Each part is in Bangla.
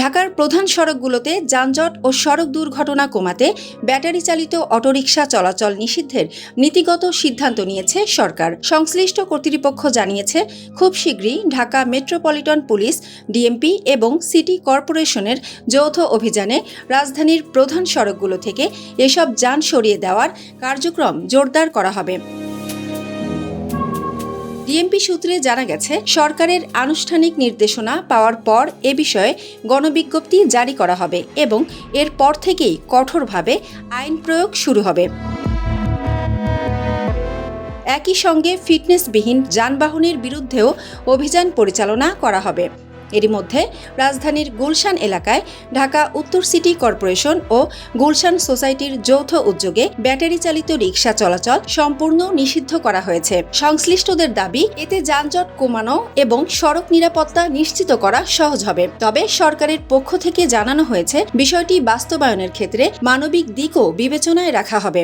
ঢাকার প্রধান সড়কগুলোতে যানজট ও সড়ক দুর্ঘটনা কমাতে ব্যাটারি চালিত অটোরিকশা চলাচল নিষিদ্ধের নীতিগত সিদ্ধান্ত নিয়েছে সরকার। সংশ্লিষ্ট কর্তৃপক্ষ জানিয়েছে, খুব শীঘ্রই ঢাকা মেট্রোপলিটন পুলিশ, ডিএমপি এবং সিটি কর্পোরেশনের যৌথ অভিযানে রাজধানীর প্রধান সড়কগুলো থেকে এসব যান সরিয়ে দেওয়ার কার্যক্রম জোরদার করা হবে। ডিএমপি সূত্রে জানা গেছে, সরকারের আনুষ্ঠানিক নির্দেশনা পাওয়ার পর এ বিষয়ে গণবিজ্ঞপ্তি জারি করা হবে এবং এরপর থেকেই কঠোরভাবে আইন প্রয়োগ শুরু হবে। একই সঙ্গে ফিটনেসবিহীন যানবাহনের বিরুদ্ধেও অভিযান পরিচালনা করা হবে। এরই মধ্যে রাজধানীর গুলশান এলাকায় ঢাকা উত্তর সিটি কর্পোরেশন ও গুলশান সোসাইটির যৌথ উদ্যোগে ব্যাটারি চালিত রিকশা চলাচল সম্পূর্ণ নিষিদ্ধ করা হয়েছে। সংশ্লিষ্টদের দাবি, এতে যানজট কমানো এবং সড়ক নিরাপত্তা নিশ্চিত করা সহজ হবে। তবে সরকারের পক্ষ থেকে জানানো হয়েছে, বিষয়টি বাস্তবায়নের ক্ষেত্রে মানবিক দিকও বিবেচনায় রাখা হবে।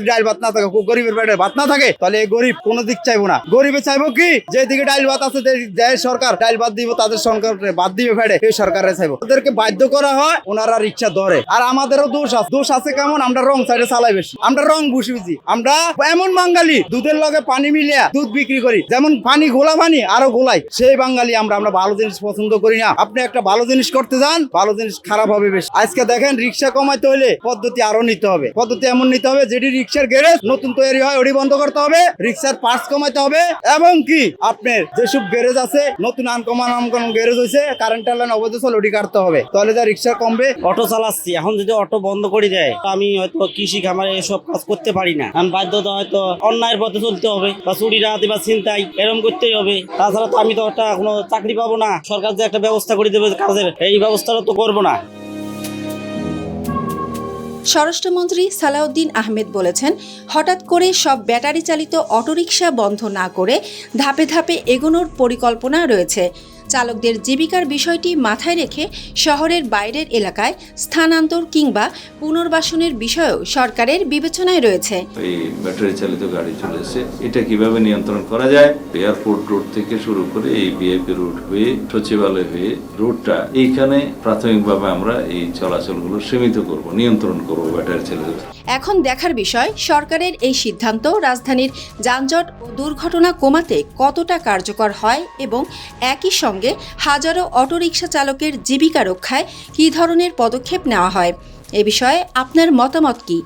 ডাইল ভাত না থাকে, গরিবের পেটে ভাত না থাকে, তাহলে এই গরিব কোনো দিক চাইবো না। গরিবে চাইবো কি, যেদিকে ডাইল ভাত আছে দেয় সরকার ডাইল ভাত দিব, তাদের সরকার বাদ দিবে ফেড়ে, এই সরকারে চাইবো। ওদেরকে বাধ্য করা হয়, ওনারা রিক্সা ধরে। আর আমাদেরও দোষ আছে কেমন, আমরা রং সাইডে চালাই বেশি, আমরা রং বুঝি। আমরা এমন বাঙালি, দুধের লগে পানি মিলিয়া দুধ বিক্রি করি, যেমন পানি ঘোলা পানি আরো ঘোলাই, সেই বাঙালি আমরা ভালো জিনিস পছন্দ করি না। আপনি একটা ভালো জিনিস করতে যান, ভালো জিনিস খারাপ হবে বেশি। আজকে দেখেন, রিক্সা কমাইতে হলে পদ্ধতি আরো নিতে হবে। পদ্ধতি এমন নিতে হবে, যেটি রিক্সার গ্যারেজ নতুন তৈরি হয় ওটি বন্ধ করতে হবে, রিক্সার পার্টস কমাইতে হবে, এবং কি আপনার যেসব গ্যারেজ আছে নতুন আনকমন গ্যারেজ হয়েছে, কারেন্টের লাইন অবৈধ চলে ওটি কাটতে হবে, তাহলে যা রিক্সা কমবে। অটো চালাচ্ছি, এখন যদি অটো বন্ধ করে দেয়, আমি হয়তো কৃষি খামারে এসব কাজ করতে পারি না। আমি বাধ্যতা হয়তো অন্যায়ের পথে চলতে হবে, বা চুরি ডাকাতি বা ছিনতাই এরকম করতেই হবে। তাছাড়া তো আমি তো একটা কোনো চাকরি পাবো না। সরকার যে একটা ব্যবস্থা করে দেবে কাজের, এই ব্যবস্থাটা তো করবো না। স্বরাষ্ট্রমন্ত্রী সালাউদ্দিন আহমেদ বলেছেন, হঠাৎ করে সব ব্যাটারি চালিত অটোরিকশা বন্ধ না করে ধাপে ধাপে এগোনোর পরিকল্পনা রয়েছে। চালকদের জীবিকার বিষয়টি মাথায় রেখে শহরের বাইরের এলাকায় স্থানান্তর কিংবা পুনর্বাসনের বিষয়েও সরকারের বিবেচনায় রয়েছে। এই ব্যাটারি চালিত গাড়ি চলেছে, এটা কিভাবে নিয়ন্ত্রণ করা যায়? এয়ারপোর্ট রোড থেকে শুরু করে এই ভিআইপি রোড হয়ে সচিবালয় হয়ে রোডটা, এইখানে প্রাথমিকভাবে আমরা এই চলাচলগুলো সীমিত করব, নিয়ন্ত্রণ করব ব্যাটারি চালিত। এখন দেখার বিষয়, সরকারের এই সিদ্ধান্ত রাজধানীর যানজট ও দুর্ঘটনা কমাতে কতটা কার্যকর হয় এবং একই সঙ্গে হাজারো অটোরিকশা চালকের জীবিকা রক্ষায় কী ধরনের পদক্ষেপ নেওয়া হয়। এ বিষয়ে আপনার মতামত কি?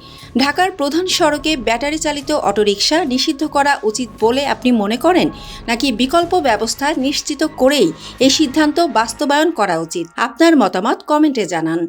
ঢাকার প্রধান সড়কে ব্যাটারি চালিত অটোরিকশা নিষিদ্ধ করা উচিত বলে আপনি মনে করেন, নাকি বিকল্প ব্যবস্থা নিশ্চিত করেই এই সিদ্ধান্ত বাস্তবায়ন করা উচিত? আপনার মতামত কমেন্টে জানান।